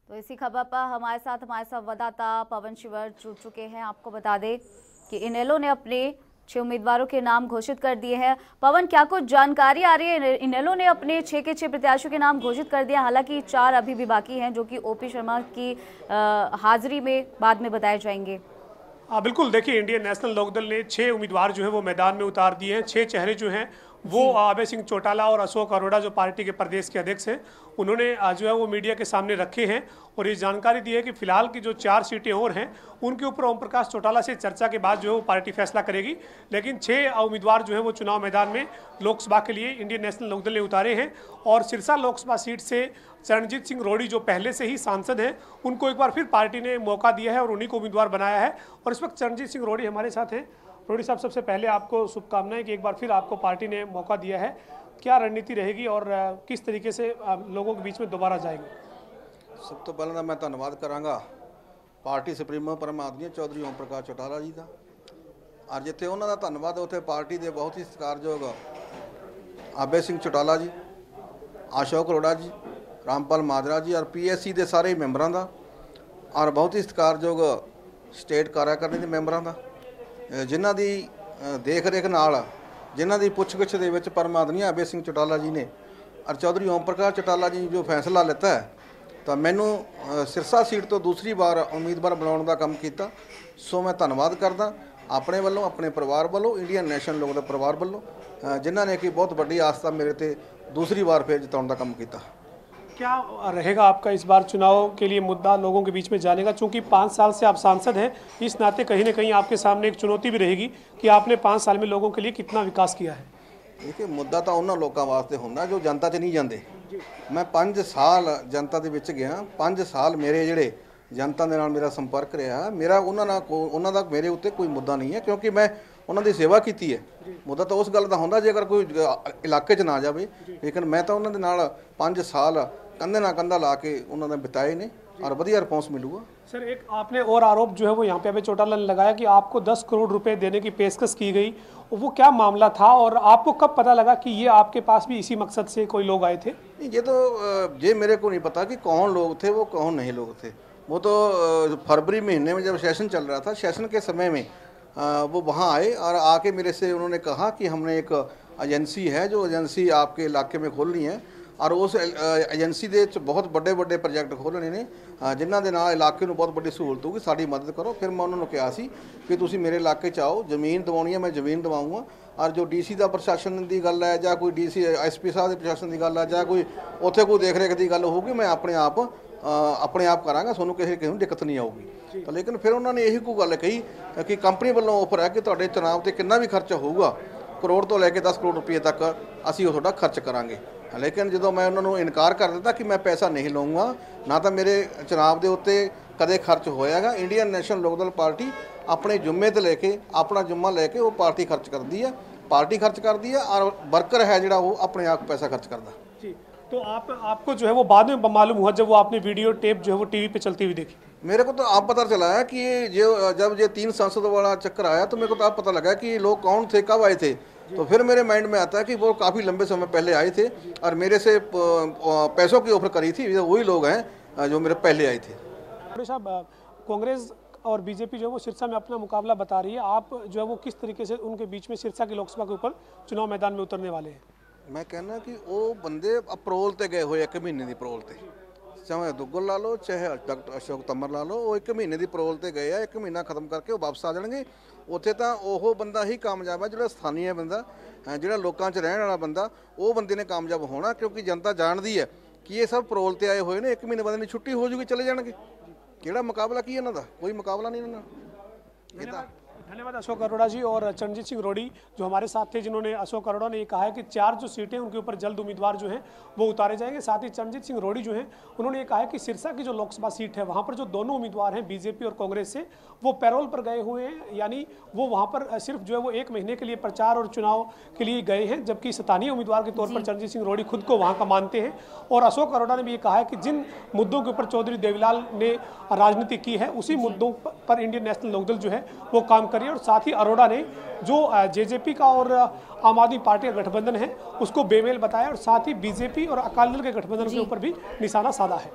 तो इसी खबर पर हमारे संवाददाता पवन शिवर जुड़ चुके हैं। आपको बता दें कि इनेलो ने अपने 6 उम्मीदवारों के नाम घोषित कर दिए हैं। पवन, क्या कुछ जानकारी आ रही है? इनेलो ने अपने 6 के 6 प्रत्याशियों के नाम घोषित कर दिया, हालांकि 4 अभी भी बाकी हैं जो कि ओपी शर्मा की हाजिरी में बाद में बताए जाएंगे। बिल्कुल, देखिए, इंडियन नेशनल लोकदल ने 6 उम्मीदवार जो है वो मैदान में उतार दिए हैं। 6 चेहरे जो हैं वो अभय सिंह चौटाला और अशोक अरोड़ा, जो पार्टी के प्रदेश के अध्यक्ष हैं, उन्होंने जो है वो मीडिया के सामने रखे हैं और ये जानकारी दी है कि फिलहाल की जो 4 सीटें और हैं उनके ऊपर ओम प्रकाश चौटाला से चर्चा के बाद जो है वो पार्टी फैसला करेगी। लेकिन 6 उम्मीदवार जो है वो चुनाव मैदान में लोकसभा के लिए इंडियन नेशनल लोकदल ने उतारे हैं और सिरसा लोकसभा सीट से चरणजीत सिंह रोड़ी, जो पहले से ही सांसद हैं, उनको एक बार फिर पार्टी ने मौका दिया है और उन्हीं को उम्मीदवार बनाया है। और इस वक्त चरणजीत सिंह रोड़ी हमारे साथ हैं। रोड़ी साहब, सबसे पहले आपको शुभकामनाएं कि एक बार फिर आपको पार्टी ने मौका दिया है। क्या रणनीति रहेगी और किस तरीके से लोगों के बीच में दोबारा जाएंगे? सब तो पहले मैं धन्यवाद करांगा पार्टी सुप्रीमो परम आदमी चौधरी ओम प्रकाश चौटाला जी का। और जिथे उन्होंने धन्यवाद उत्थे पार्टी के बहुत ही सत्कारयोग अभय सिंह चौटाला जी, अशोक अरोड़ा जी, रामपाल माजरा जी और PSC के सारे मैंबरों का, और बहुत ही सत्कारयोग स्टेट कार्यकारिणी के मैंबरों का, जिन्हों की देख रेख नाल, जिन्हों की पुछ-गिछ दे विच परम आदमी अभय सिंह चौटाला जी ने और चौधरी ओम प्रकाश चौटाला जी जो फैसला लेता है, तो मैनू सिरसा सीट तो दूसरी बार उम्मीदवार बनाने का काम किया। सो मैं धन्यवाद करदा अपने वालों, अपने परिवार वालों, इंडियन नेशनल लोकदल परिवार वालों, जिन्होंने कि बहुत बड़ी आस्था मेरे ते दूसरी बार फिर जिताने का काम किया। क्या रहेगा आपका इस बार चुनाव के लिए मुद्दा लोगों के बीच में जाने का? चूंकि 5 साल से आप सांसद हैं, इस नाते कहीं ना कहीं आपके सामने एक चुनौती भी रहेगी कि आपने 5 साल में लोगों के लिए कितना विकास किया है। देखिए, मुद्दा तो उन्होंने लोगों वास्ते होंदा जो जनता 'च नहीं जाते। मैं 5 साल जनता के विच गया, 5 साल मेरे जिहड़े जनता के नाल मेरा संपर्क रहा, मेरा उन्हों का मेरे उत्ते कोई मुद्दा नहीं है, क्योंकि मैं उन्होंने सेवा की है। मुद्दा तो उस गल का होंदा जे अगर कोई इलाके 'च ना जाए, लेकिन मैं तो उन्होंने नाल 5 साल कंधे ना कंधा ला के उन्होंने बिताए ने और वधिया रिस्पॉन्स मिलूगा। सर, एक आपने और आरोप जो है वो यहाँ पे अभय चौटाला ने लगाया कि आपको 10 करोड़ रुपए देने की पेशकश की गई। वो क्या मामला था और आपको कब पता लगा कि ये आपके पास भी इसी मकसद से कोई लोग आए थे? ये तो ये मेरे को नहीं पता कि कौन लोग थे, वो कौन नहीं लोग थे। वो तो फरवरी महीने में जब सेशन चल रहा था, सेशन के समय में वो वहाँ आए और आके मेरे से उन्होंने कहा कि हमने एक एजेंसी है जो एजेंसी आपके इलाके में खोलनी है और उस एजेंसी के बहुत बड़े बड़े प्रोजेक्ट खोलने ने, जिन्हों के नाल इलाके में बहुत बड़ी सहूलत होगी, साड़ी मदद करो। फिर मैं उन्होंने कहा सी कि तुसी मेरे इलाके आओ, जमीन दवानी है, मैं जमीन दवाऊँगा। और जो DC का प्रशासन की गल है, या कोई DC SP साहब के प्रशासन की गल है, या कोई उत्थे कोई देख रेख की गल होगी, मैं अपने आप कराँगा, सोनू किसी दिक्कत नहीं आऊगी। तो लेकिन फिर उन्होंने यही कोई गल कही कि कंपनी वालों ऑफर है कि तुहाडे चुनाव से कितना भी खर्च होगा, करोड़ तो लैके 10 करोड़ रुपये तक असीं वो तुहाडा खर्च करांगे। लेकिन जो मैं उन्होंने इनकार कर दिता कि मैं पैसा नहीं लूँगा, ना तो मेरे चुनाव के उत्ते कदे खर्च होएगा। इंडियन नेशनल लोकदल पार्टी अपने जुम्मे तो लेके, अपना जुम्मा लेके वो पार्टी खर्च करती है, और वर्कर है जो वो अपने आप पैसा खर्च करता। जी, तो आपको जो है वो बाद में मालूम हुआ जब वो आपने वीडियो टेप जो है वो TV पे चलती हुई देखी? मेरे को तो आप पता चला है कि जब ये 3 सांसदों वाला चक्कर आया तो मेरे को तो आप पता लगा कि लोग कौन थे, कब आए थे। तो फिर मेरे माइंड में आता है कि वो काफ़ी लंबे समय पहले आए थे और मेरे से पैसों की ऑफर करी थी। वही लोग हैं जो मेरे पहले आए थे। साहब, कांग्रेस और बीजेपी जो है वो सिरसा में अपना मुकाबला बता रही है। आप जो है वो किस तरीके से उनके बीच में सिरसा की लोकसभा के ऊपर चुनाव मैदान में उतरने वाले हैं? मैं कहना कि वो बंदे अप्रोल ते गए हुए 1 महीने की परोल ते, चाहे दुग्गल ला लो, चाहे डॉक्टर अशोक तंवर ला लो, वो 1 महीने की परोल ते गए हैं। 1 महीना खत्म करके वो वापस आ जाएंगे। उत्थे तो वो बंदा ही कामयाब है जो स्थानीय बंदा, जो लोगों 'च रहने वाला बंदा, वो बंदे ने कामयाब होना, क्योंकि जनता जानती है कि ये सब परोल ते आए हुए ने। 1 महीने बाद छुट्टी हो जूगी, चले जाएंगे। केड़ा मुकाबला की इन्हों का? कोई मुकाबला नहीं इन्होंने। धन्यवाद अशोक अरोड़ा जी और चरणजीत सिंह रोड़ी जो हमारे साथ थे, जिन्होंने अशोक अरोड़ा ने ये कहा है कि 4 जो सीटें उनके ऊपर जल्द उम्मीदवार जो हैं वो उतारे जाएंगे। साथ ही चरणजीत सिंह रोड़ी जो हैं उन्होंने ये कहा है कि सिरसा की जो लोकसभा सीट है वहाँ पर जो दोनों उम्मीदवार हैं बीजेपी और कांग्रेस से, वो पैरोल पर गए हुए हैं, यानी वो वहाँ पर सिर्फ जो है वो 1 महीने के लिए प्रचार और चुनाव के लिए गए हैं, जबकि स्थानीय उम्मीदवार के तौर पर चरणजीत सिंह रोड़ी खुद को वहाँ का मानते हैं। और अशोक अरोड़ा ने भी ये कहा है कि जिन मुद्दों के ऊपर चौधरी देवीलाल ने राजनीति की है उसी मुद्दों पर इंडियन नेशनल लोकदल जो है वो काम करी है। और साथ ही अरोड़ा ने जो JJP का और आम आदमी पार्टी का गठबंधन है उसको बेमेल बताया और साथ ही बीजेपी और अकाली दल के गठबंधन के ऊपर भी निशाना साधा है।